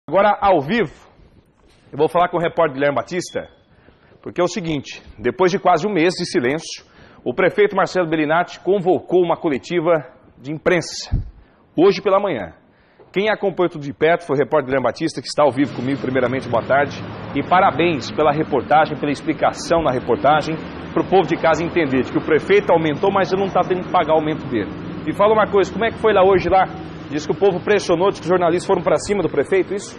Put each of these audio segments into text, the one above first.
Agora, ao vivo, eu vou falar com o repórter Guilherme Batista, porque é o seguinte, depois de quase um mês de silêncio, o prefeito Marcelo Bellinati convocou uma coletiva de imprensa, hoje pela manhã. Quem acompanhou tudo de perto foi o repórter Guilherme Batista, que está ao vivo comigo. Primeiramente, boa tarde. E parabéns pela reportagem, pela explicação na reportagem, para o povo de casa entender de que o prefeito aumentou, mas ele não está tendo que pagar o aumento dele. E fala uma coisa, como é que foi lá hoje lá? Diz que o povo pressionou, diz que os jornalistas foram para cima do prefeito, isso?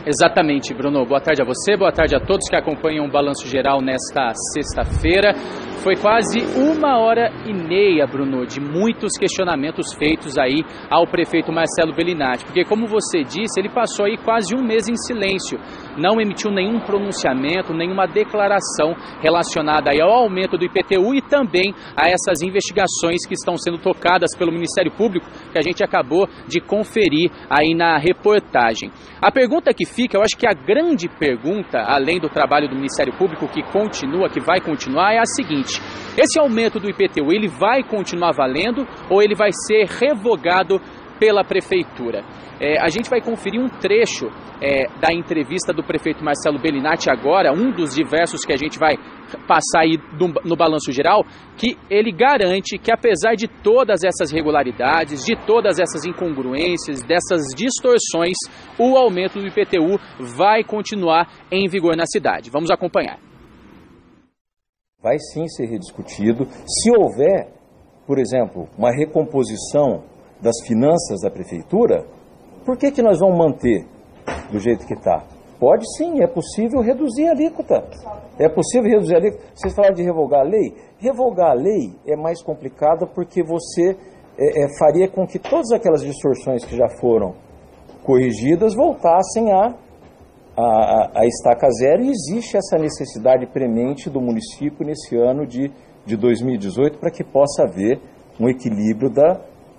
Exatamente, Bruno. Boa tarde a você, boa tarde a todos que acompanham o Balanço Geral nesta sexta-feira. Foi quase 1h30, Bruno, de muitos questionamentos feitos aí ao prefeito Marcelo Bellinati, porque, como você disse, ele passou aí quase um mês em silêncio, não emitiu nenhum pronunciamento, nenhuma declaração relacionada aí ao aumento do IPTU e também a essas investigações que estão sendo tocadas pelo Ministério Público, que a gente acabou de conferir aí na reportagem. A pergunta que fica, eu acho que a grande pergunta, além do trabalho do Ministério Público, que continua, que vai continuar, é a seguinte: esse aumento do IPTU, ele vai continuar valendo ou ele vai ser revogado pela Prefeitura? A gente vai conferir um trecho da entrevista do prefeito Marcelo Bellinati agora, um dos diversos que a gente vai passar aí no Balanço Geral, que ele garante que, apesar de todas essas irregularidades, de todas essas incongruências, dessas distorções, o aumento do IPTU vai continuar em vigor na cidade. Vamos acompanhar. Vai sim ser rediscutido. Se houver, por exemplo, uma recomposição das finanças da prefeitura, por que nós vamos manter do jeito que está? Pode sim, é possível reduzir a alíquota. É possível reduzir a alíquota. Vocês falaram de revogar a lei? Revogar a lei é mais complicado porque você faria com que todas aquelas distorções que já foram corrigidas voltassem a estaca zero, e existe essa necessidade premente do município nesse ano de 2018 para que possa haver um equilíbrio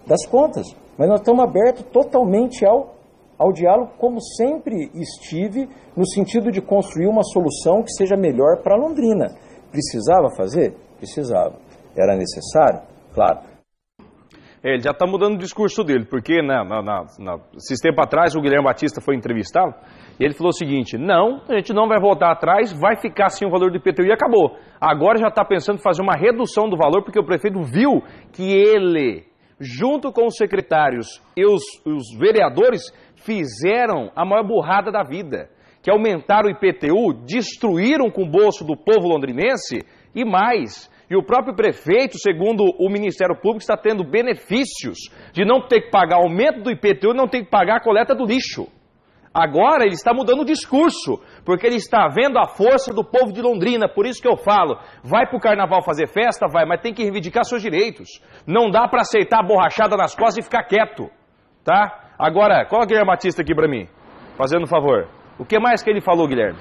das contas. Mas nós estamos abertos totalmente ao diálogo, como sempre estive, no sentido de construir uma solução que seja melhor para Londrina. Precisava fazer? Precisava. Era necessário? Claro. Ele já está mudando o discurso dele, porque esses tempos atrás o Guilherme Batista foi entrevistá-lo e ele falou o seguinte: não, a gente não vai voltar atrás, vai ficar assim o valor do IPTU e acabou. Agora já está pensando em fazer uma redução do valor, porque o prefeito viu que ele, junto com os secretários e os vereadores, fizeram a maior burrada da vida, que aumentaram o IPTU, destruíram com o bolso do povo londrinense e mais. E o próprio prefeito, segundo o Ministério Público, está tendo benefícios de não ter que pagar aumento do IPTU e não ter que pagar a coleta do lixo. Agora ele está mudando o discurso, porque ele está vendo a força do povo de Londrina. Por isso que eu falo, vai para o carnaval fazer festa, vai, mas tem que reivindicar seus direitos. Não dá para aceitar a borrachada nas costas e ficar quieto, tá? Agora, coloca o Guilherme Batista aqui para mim, fazendo um favor. O que mais que ele falou, Guilherme?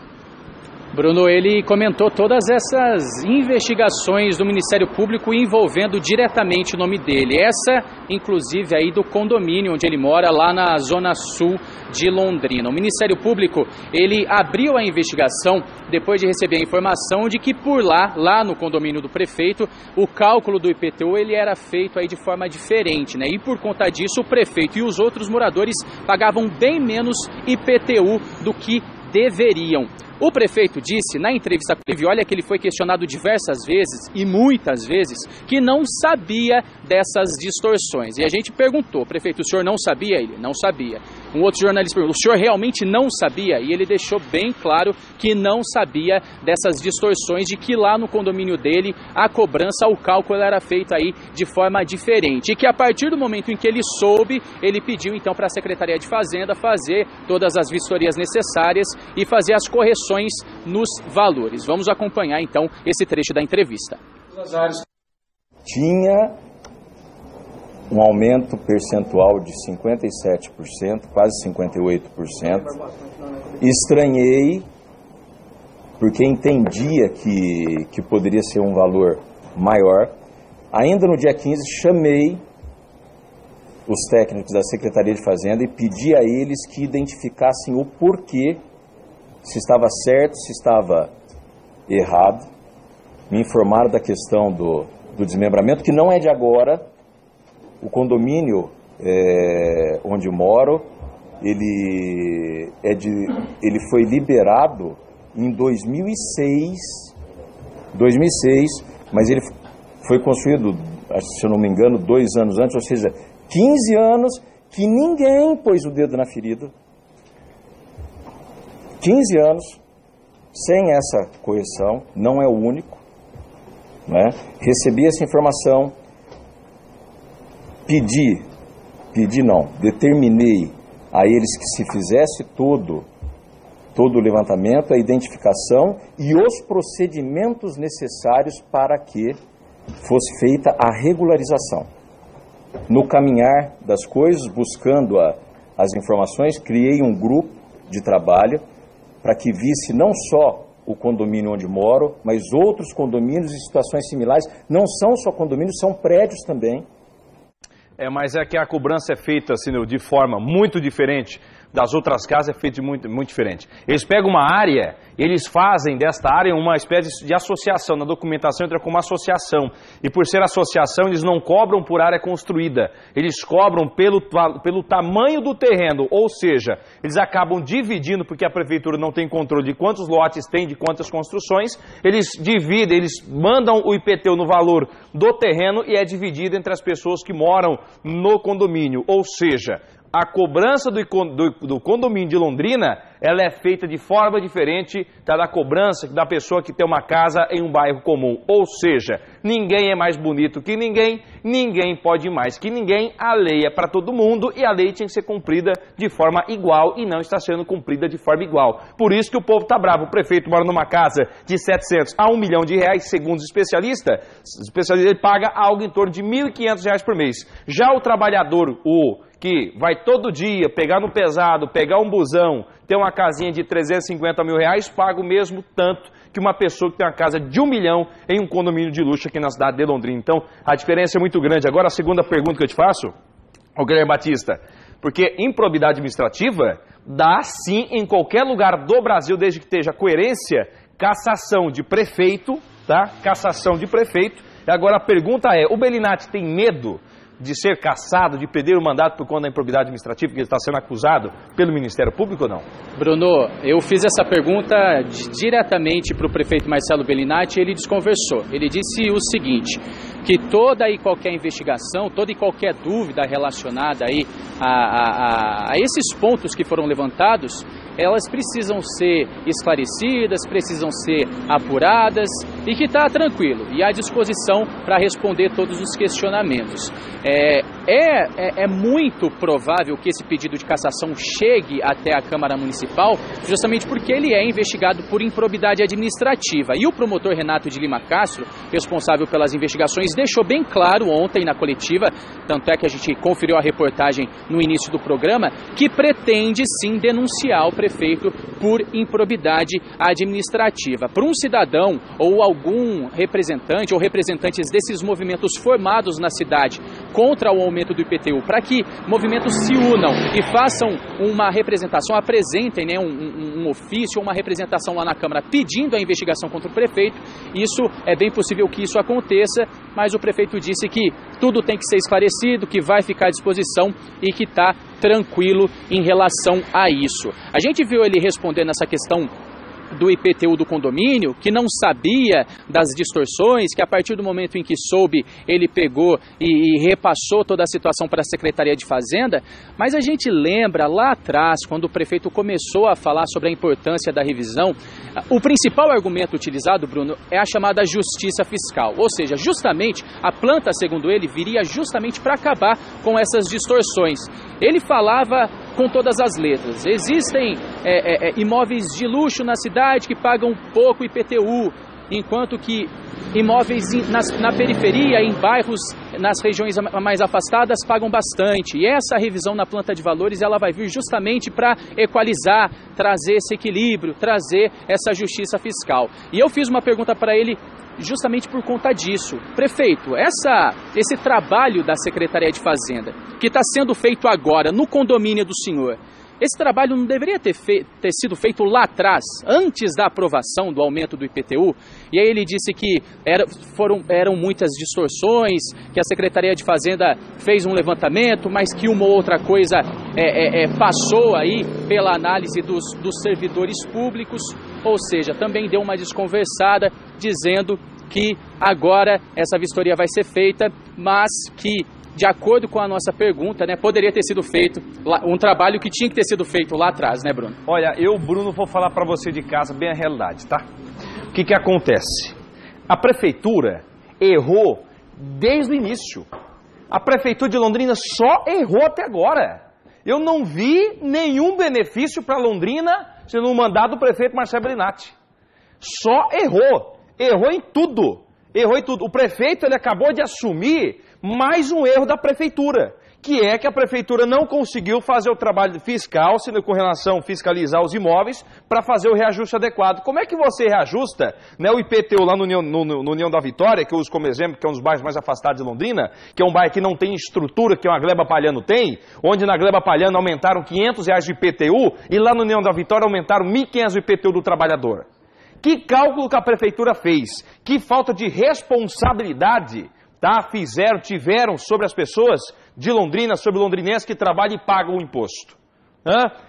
Bruno, ele comentou todas essas investigações do Ministério Público envolvendo diretamente o nome dele. Essa, inclusive, aí do condomínio onde ele mora, lá na zona sul de Londrina. O Ministério Público, ele abriu a investigação depois de receber a informação de que por lá no condomínio do prefeito, o cálculo do IPTU ele era feito aí de forma diferente, né? E por conta disso, o prefeito e os outros moradores pagavam bem menos IPTU do que deveriam. O prefeito disse na entrevista prévia, olha, que ele foi questionado diversas vezes e muitas vezes que não sabia dessas distorções. E a gente perguntou, prefeito, o senhor não sabia? Ele não sabia. Um outro jornalista perguntou, o senhor realmente não sabia? E ele deixou bem claro que não sabia dessas distorções, de que lá no condomínio dele a cobrança, o cálculo era feito aí de forma diferente. E que a partir do momento em que ele soube, ele pediu então para a Secretaria de Fazenda fazer todas as vistorias necessárias e fazer as correções nos valores. Vamos acompanhar então esse trecho da entrevista. Tinha um aumento percentual de 57%, quase 58%. Estranhei, porque entendia que poderia ser um valor maior. Ainda no dia 15, chamei os técnicos da Secretaria de Fazenda e pedi a eles que identificassem o porquê, se estava certo, se estava errado. Me informaram da questão do desmembramento, que não é de agora. O condomínio onde moro ele foi liberado em 2006, mas ele foi construído, se eu não me engano, 2 anos antes, ou seja, 15 anos que ninguém pôs o dedo na ferida. 15 anos sem essa correção, não é o único, né? Recebi essa informação, determinei a eles que se fizesse todo o levantamento, a identificação e os procedimentos necessários para que fosse feita a regularização. No caminhar das coisas, buscando as informações, criei um grupo de trabalho para que visse não só o condomínio onde moro, mas outros condomínios em situações similares. Não são só condomínios, são prédios também. Mas é que a cobrança é feita assim, de forma muito diferente das outras casas, é feita muito diferente. Eles pegam uma área, eles fazem desta área uma espécie de associação. Na documentação entra como associação. E por ser associação, eles não cobram por área construída. Eles cobram pelo tamanho do terreno. Ou seja, eles acabam dividindo, porque a prefeitura não tem controle de quantos lotes tem, de quantas construções. Eles dividem, eles mandam o IPTU no valor do terreno e é dividido entre as pessoas que moram no condomínio. Ou seja, a cobrança do condomínio de Londrina, ela é feita de forma diferente da cobrança da pessoa que tem uma casa em um bairro comum. Ou seja, ninguém é mais bonito que ninguém, ninguém pode mais que ninguém, a lei é para todo mundo e a lei tinha que ser cumprida de forma igual e não está sendo cumprida de forma igual. Por isso que o povo está bravo. O prefeito mora numa casa de 700 a 1 milhão de reais, segundo os especialistas, ele paga algo em torno de R$ 1.500 por mês. Já o trabalhador, que vai todo dia pegar no pesado, pegar um busão, ter uma casinha de 350 mil reais, paga o mesmo tanto que uma pessoa que tem uma casa de 1 milhão em um condomínio de luxo aqui na cidade de Londrina. Então, a diferença é muito grande. Agora, a segunda pergunta que eu te faço, Guilherme Batista, porque improbidade administrativa dá sim em qualquer lugar do Brasil, desde que esteja coerência, cassação de prefeito, tá? Cassação de prefeito. E agora a pergunta é, o Bellinati tem medo de ser cassado, de perder o mandato por conta da improbidade administrativa, que ele está sendo acusado pelo Ministério Público ou não? Bruno, eu fiz essa pergunta diretamente para o prefeito Marcelo Bellinati e ele desconversou. Ele disse o seguinte, que toda e qualquer investigação, toda e qualquer dúvida relacionada aí a esses pontos que foram levantados, elas precisam ser esclarecidas, precisam ser apuradas e que está tranquilo e à disposição para responder todos os questionamentos. É muito provável que esse pedido de cassação chegue até a Câmara Municipal, justamente porque ele é investigado por improbidade administrativa. E o promotor Renato de Lima Castro, responsável pelas investigações, deixou bem claro ontem na coletiva, tanto é que a gente conferiu a reportagem no início do programa, que pretende sim denunciar o prefeito por improbidade administrativa. Para um cidadão ou algum representante ou representantes desses movimentos formados na cidade contra o aumento do IPTU, para que movimentos se unam e façam uma representação, apresentem, né, um ofício ou uma representação lá na Câmara pedindo a investigação contra o prefeito, isso é bem possível que isso aconteça, mas o prefeito disse que tudo tem que ser esclarecido, que vai ficar à disposição e que está tranquilo em relação a isso. A gente viu ele respondendo essa questão do IPTU do condomínio, que não sabia das distorções, que a partir do momento em que soube, ele pegou e repassou toda a situação para a Secretaria de Fazenda, mas a gente lembra lá atrás, quando o prefeito começou a falar sobre a importância da revisão, o principal argumento utilizado, Bruno, é a chamada justiça fiscal, ou seja, justamente a planta, segundo ele, viria justamente para acabar com essas distorções. Ele falava com todas as letras. Existem imóveis de luxo na cidade que pagam pouco IPTU, enquanto que imóveis na periferia, em bairros, nas regiões mais afastadas, pagam bastante. E essa revisão na planta de valores, ela vai vir justamente para equalizar, trazer esse equilíbrio, trazer essa justiça fiscal. E eu fiz uma pergunta para ele justamente por conta disso. Prefeito, esse trabalho da Secretaria de Fazenda, que está sendo feito agora no condomínio do senhor, Esse trabalho não deveria ter sido feito lá atrás, antes da aprovação do aumento do IPTU? E aí ele disse que eram muitas distorções, que a Secretaria de Fazenda fez um levantamento, mas que uma ou outra coisa passou aí pela análise dos servidores públicos, ou seja, também deu uma desconversada, dizendo que agora essa vistoria vai ser feita, mas que, de acordo com a nossa pergunta, né, poderia ter sido feito um trabalho que tinha que ter sido feito lá atrás, né, Bruno? Olha, eu, Bruno, vou falar para você de casa bem a realidade, tá? O que acontece? A prefeitura errou desde o início. A prefeitura de Londrina só errou até agora. Eu não vi nenhum benefício para Londrina sendo um mandado do prefeito Marcelo Bellinati. Só errou. Errou em tudo. Errou em tudo. O prefeito, ele acabou de assumir mais um erro da prefeitura, que é que a prefeitura não conseguiu fazer o trabalho fiscal, com relação a fiscalizar os imóveis, para fazer o reajuste adequado. Como é que você reajusta, né, o IPTU lá no União da Vitória, que eu uso como exemplo, que é um dos bairros mais afastados de Londrina, que é um bairro que não tem estrutura, que uma Gleba Palhano tem, onde na Gleba Palhano aumentaram R$500 de IPTU, e lá no União da Vitória aumentaram R$1.500 de IPTU do trabalhador. Que cálculo que a prefeitura fez? Que falta de responsabilidade, tá? Tiveram sobre as pessoas de Londrina, sobre londrinenses que trabalham e pagam o imposto.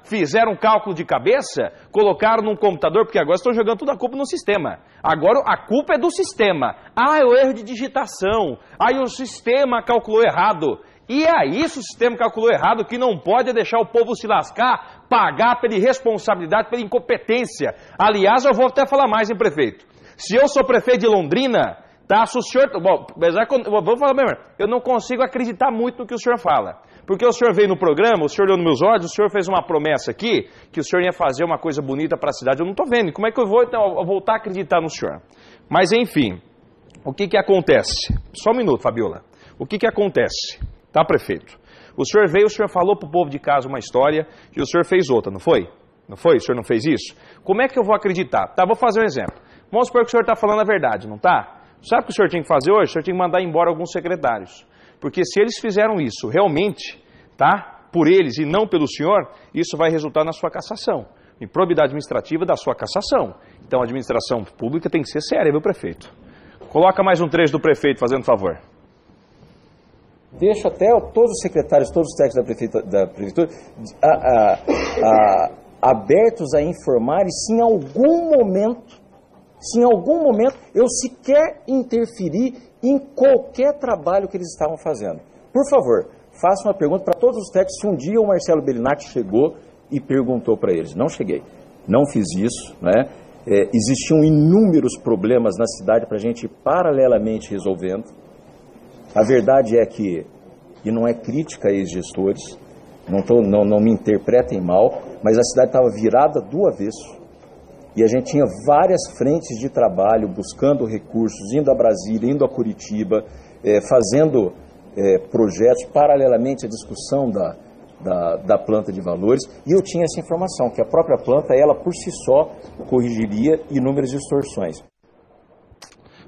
Fizeram um cálculo de cabeça, colocaram num computador, porque agora estão jogando toda a culpa no sistema. Agora a culpa é do sistema. É o erro de digitação. Aí o sistema calculou errado. E aí, se o sistema calculou errado, que não pode é deixar o povo se lascar, pagar pela irresponsabilidade, pela incompetência. Aliás, eu vou até falar mais, hein, prefeito? Se eu sou prefeito de Londrina, tá, se o senhor... Bom, vou falar mesmo, eu não consigo acreditar muito no que o senhor fala. Porque o senhor veio no programa, o senhor olhou nos meus olhos, o senhor fez uma promessa aqui, que o senhor ia fazer uma coisa bonita para a cidade. Eu não estou vendo. Como é que eu vou então, voltar a acreditar no senhor? Mas, enfim, o que acontece? Só um minuto, Fabiola. O que acontece? Tá, prefeito? O senhor veio, o senhor falou para o povo de casa uma história e o senhor fez outra, não foi? Não foi? O senhor não fez isso? Como é que eu vou acreditar? Tá, vou fazer um exemplo. Vamos supor que o senhor está falando a verdade, não tá? Sabe o que o senhor tinha que fazer hoje? O senhor tinha que mandar embora alguns secretários. Porque se eles fizeram isso realmente, tá? Por eles e não pelo senhor, isso vai resultar na sua cassação. Improbidade administrativa da sua cassação. Então a administração pública tem que ser séria, meu prefeito. Coloca mais um trecho do prefeito, fazendo favor. Deixa até todos os secretários, todos os técnicos da prefeitura abertos a informar, e se em algum momento eu sequer interferir em qualquer trabalho que eles estavam fazendo. Por favor, faça uma pergunta para todos os técnicos se um dia o Marcelo Bellinati chegou e perguntou para eles. Não cheguei, não fiz isso, né? Existiam inúmeros problemas na cidade para a gente ir paralelamente resolvendo. A verdade é que, e não é crítica a ex-gestores, não me interpretem mal, mas a cidade estava virada do avesso e a gente tinha várias frentes de trabalho, buscando recursos, indo a Brasília, indo a Curitiba, fazendo projetos paralelamente à discussão da planta de valores, e eu tinha essa informação, que a própria planta, ela por si só, corrigiria inúmeras distorções.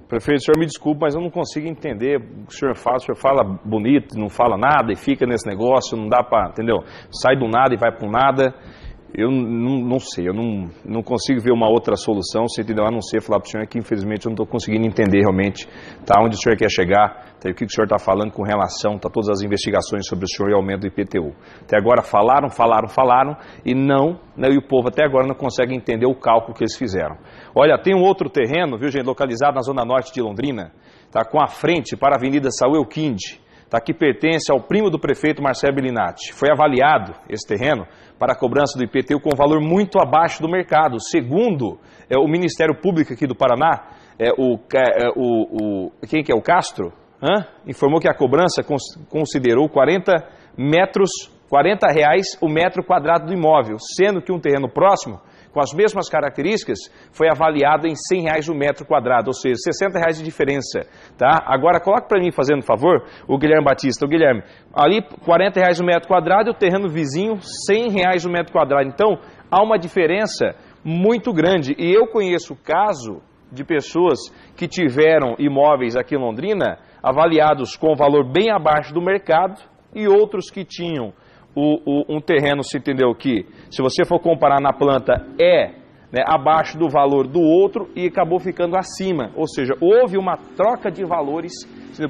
Prefeito, o senhor me desculpe, mas eu não consigo entender o que o senhor fala bonito, não fala nada e fica nesse negócio, não dá para, entendeu? Sai do nada e vai para o nada. Eu não sei, eu não consigo ver uma outra solução, você entendeu? A não ser falar para o senhor que infelizmente eu não estou conseguindo entender realmente, tá, onde o senhor quer chegar, tá, o que o senhor está falando com relação, tá, todas as investigações sobre o senhor e o aumento do IPTU. Até agora falaram e não, né, e o povo até agora não consegue entender o cálculo que eles fizeram. Olha, tem um outro terreno, viu, gente, localizado na zona norte de Londrina, tá, com a frente para a Avenida Saúl Elquinde, tá, que pertence ao primo do prefeito Marcelo Bellinati. Foi avaliado esse terreno para a cobrança do IPTU com um valor muito abaixo do mercado. Segundo o Ministério Público aqui do Paraná, quem que é o Castro, informou que a cobrança considerou R$40 o metro quadrado do imóvel, sendo que um terreno próximo, com as mesmas características, foi avaliado em R$100 o metro quadrado, ou seja, R$60 de diferença, tá? Agora, coloca para mim, fazendo favor, o Guilherme Batista. O Guilherme, ali R$40 o metro quadrado e o terreno vizinho R$100 o metro quadrado. Então, há uma diferença muito grande. E eu conheço o caso de pessoas que tiveram imóveis aqui em Londrina avaliados com valor bem abaixo do mercado e outros que tinham um terreno, se entendeu, que se você for comparar na planta né, abaixo do valor do outro e acabou ficando acima. Ou seja, houve uma troca de valores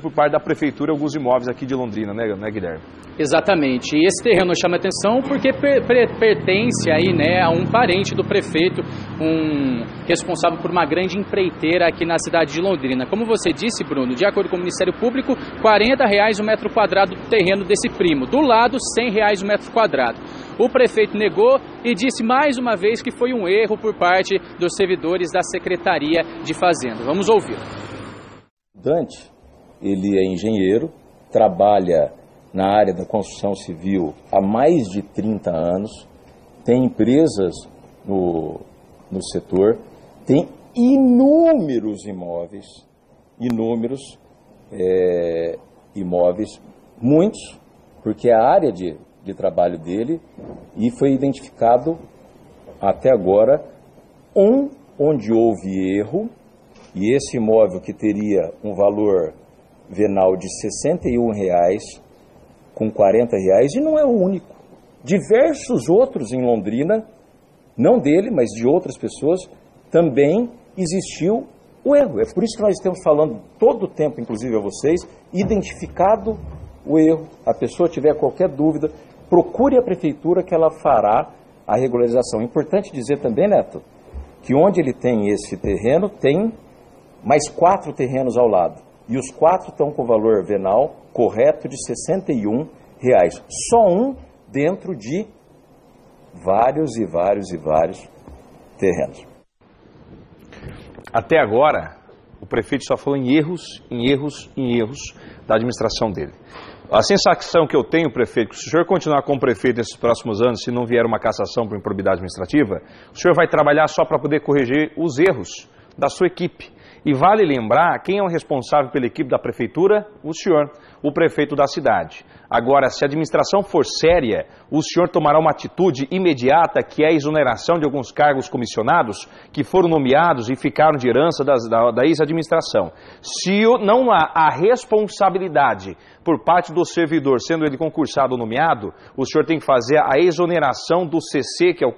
por parte da prefeitura, alguns imóveis aqui de Londrina, né Guilherme? Exatamente. E esse terreno chama atenção porque pertence aí, né, a um parente do prefeito, um responsável por uma grande empreiteira aqui na cidade de Londrina. Como você disse, Bruno, de acordo com o Ministério Público, R$40 o metro quadrado do terreno desse primo. Do lado, R$100 o metro quadrado. O prefeito negou e disse mais uma vez que foi um erro por parte dos servidores da Secretaria de Fazenda. Vamos ouvir. Dante, ele é engenheiro, trabalha na área da construção civil há mais de 30 anos, tem empresas no setor, tem inúmeros imóveis, muitos, porque é a área de trabalho dele, e foi identificado até agora onde houve erro, e esse imóvel que teria um valor venal de R$61 com R$40, e não é o único. Diversos outros em Londrina, não dele, mas de outras pessoas, também existiu o erro. É por isso que nós estamos falando todo o tempo, inclusive a vocês, identificado o erro, a pessoa tiver qualquer dúvida, procure a prefeitura que ela fará a regularização. Importante dizer também, Neto, que onde ele tem esse terreno, tem mais 4 terrenos ao lado. E os 4 estão com valor venal correto de R$61. Só um dentro de vários terrenos. Até agora, o prefeito só falou em erros da administração dele. A sensação que eu tenho, prefeito, que se o senhor continuar como prefeito nesses próximos anos, se não vier uma cassação por improbidade administrativa, o senhor vai trabalhar só para poder corrigir os erros da sua equipe. E vale lembrar, quem é o responsável pela equipe da prefeitura? O senhor, o prefeito da cidade. Agora, se a administração for séria, o senhor tomará uma atitude imediata, que é a exoneração de alguns cargos comissionados que foram nomeados e ficaram de herança da ex-administração. Se não há a responsabilidade por parte do servidor, sendo ele concursado ou nomeado, o senhor tem que fazer a exoneração do CC, que é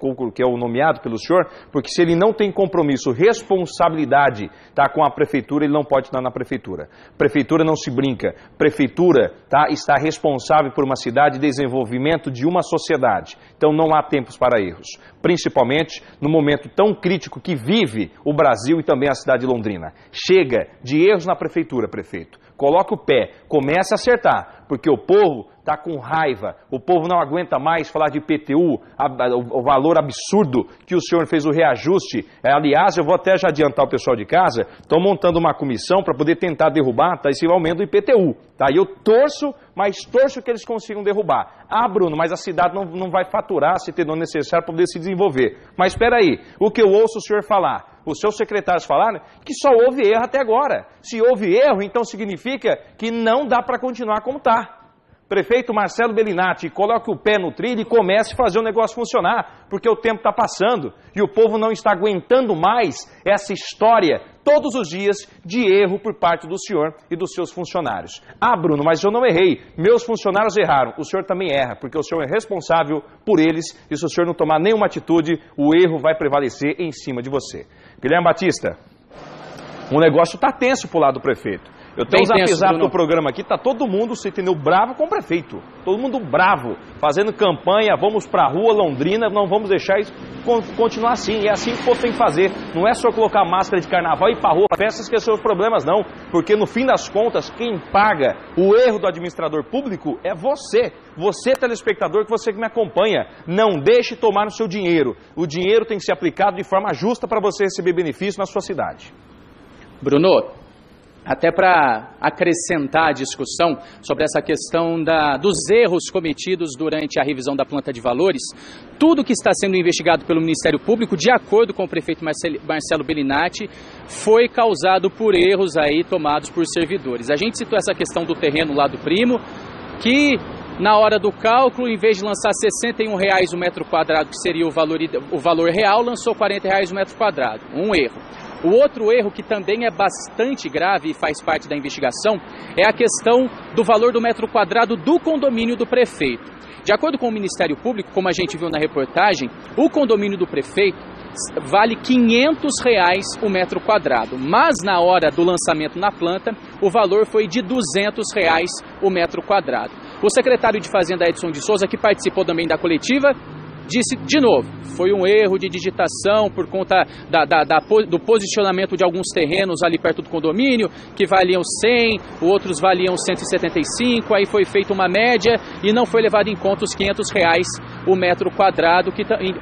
o nomeado pelo senhor, porque se ele não tem compromisso, responsabilidade com a prefeitura, ele não pode estar na prefeitura. Prefeitura não se brinca. Prefeitura está responsável por uma cidade e desenvolvimento de uma sociedade. Então não há tempos para erros. Principalmente no momento tão crítico que vive o Brasil e também a cidade de Londrina. Chega de erros na prefeitura, prefeito. Coloque o pé, comece a acertar, porque o povo está com raiva, o povo não aguenta mais falar de IPTU, o valor absurdo que o senhor fez o reajuste. Aliás, eu vou até já adiantar o pessoal de casa, estão montando uma comissão para poder tentar derrubar esse aumento do IPTU. E eu torço, mas torço que eles consigam derrubar. Bruno, mas a cidade não vai faturar se ter o necessário para poder se desenvolver. Mas espera aí, o que eu ouço o senhor falar, os seus secretários falaram que só houve erro até agora. Se houve erro, então significa que não dá para continuar como está. Prefeito Marcelo Bellinati, coloque o pé no trilho e comece a fazer o negócio funcionar, porque o tempo está passando e o povo não está aguentando mais essa história todos os dias de erro por parte do senhor e dos seus funcionários. Bruno, mas eu não errei, meus funcionários erraram. O senhor também erra, porque o senhor é responsável por eles e se o senhor não tomar nenhuma atitude, o erro vai prevalecer em cima de você. Guilherme Batista, o negócio está tenso pro lado do prefeito. Eu tenho o zap do programa aqui, tá todo mundo, você entendeu, bravo com o prefeito. Todo mundo bravo, fazendo campanha, vamos pra rua, Londrina, não vamos deixar isso continuar assim. É assim que o povo tem que fazer. Não é só colocar máscara de carnaval e ir pra rua, peça esquecer os problemas não. Porque no fim das contas, quem paga o erro do administrador público é você. Você, telespectador, que me acompanha. Não deixe tomar no seu dinheiro. O dinheiro tem que ser aplicado de forma justa para você receber benefício na sua cidade. Bruno, até para acrescentar a discussão sobre essa questão dos erros cometidos durante a revisão da planta de valores, tudo que está sendo investigado pelo Ministério Público, de acordo com o prefeito Marcelo Bellinati, foi causado por erros aí tomados por servidores. A gente citou essa questão do terreno lá do primo, que na hora do cálculo, em vez de lançar R$61 o metro quadrado, que seria o valor real, lançou R$40 o metro quadrado. Um erro. O outro erro, que também é bastante grave e faz parte da investigação, é a questão do valor do metro quadrado do condomínio do prefeito. De acordo com o Ministério Público, como a gente viu na reportagem, o condomínio do prefeito vale R$500 o metro quadrado, mas na hora do lançamento na planta, o valor foi de R$200 o metro quadrado. O secretário de Fazenda, Edson de Souza, que participou também da coletiva, disse de novo, foi um erro de digitação por conta do posicionamento de alguns terrenos ali perto do condomínio, que valiam 100, outros valiam 175, aí foi feita uma média e não foi levado em conta os R$500 o metro quadrado,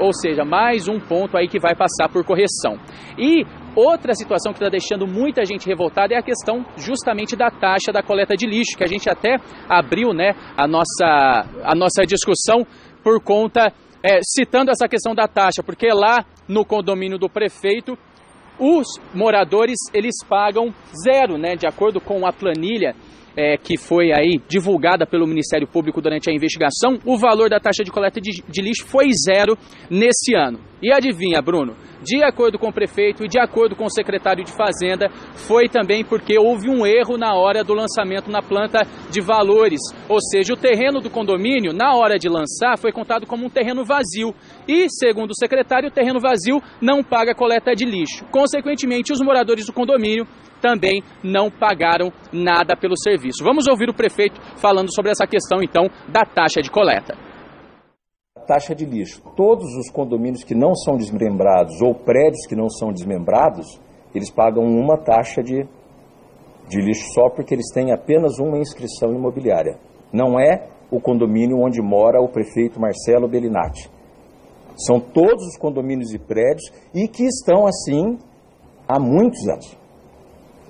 ou seja, mais um ponto aí que vai passar por correção. E outra situação que está deixando muita gente revoltada é a questão justamente da taxa da coleta de lixo, que a gente até abriu, né, a nossa discussão por conta... citando essa questão da taxa, porque lá no condomínio do prefeito, os moradores, eles pagam zero, né? De acordo com a planilha que foi aí divulgada pelo Ministério Público durante a investigação, o valor da taxa de coleta de lixo foi zero nesse ano. E adivinha, Bruno? De acordo com o prefeito e de acordo com o secretário de Fazenda, foi também porque houve um erro na hora do lançamento na planta de valores. Ou seja, o terreno do condomínio, na hora de lançar, foi contado como um terreno vazio. E, segundo o secretário, o terreno vazio não paga coleta de lixo. Consequentemente, os moradores do condomínio também não pagaram nada pelo serviço. Vamos ouvir o prefeito falando sobre essa questão, então, da taxa de coleta. Taxa de lixo. Todos os condomínios que não são desmembrados ou prédios que não são desmembrados, eles pagam uma taxa de lixo só porque eles têm apenas uma inscrição imobiliária. Não é o condomínio onde mora o prefeito Marcelo Bellinati. São todos os condomínios e prédios e que estão assim há muitos anos.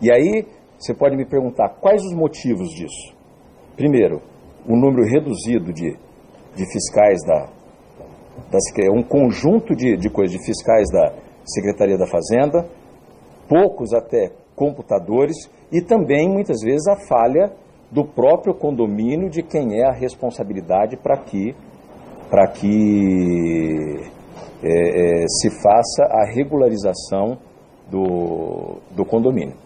E aí você pode me perguntar quais os motivos disso. Primeiro, o número reduzido de fiscais um conjunto de coisas de fiscais da Secretaria da Fazenda, poucos até computadores e também muitas vezes a falha do próprio condomínio de quem é a responsabilidade para que se faça a regularização do condomínio.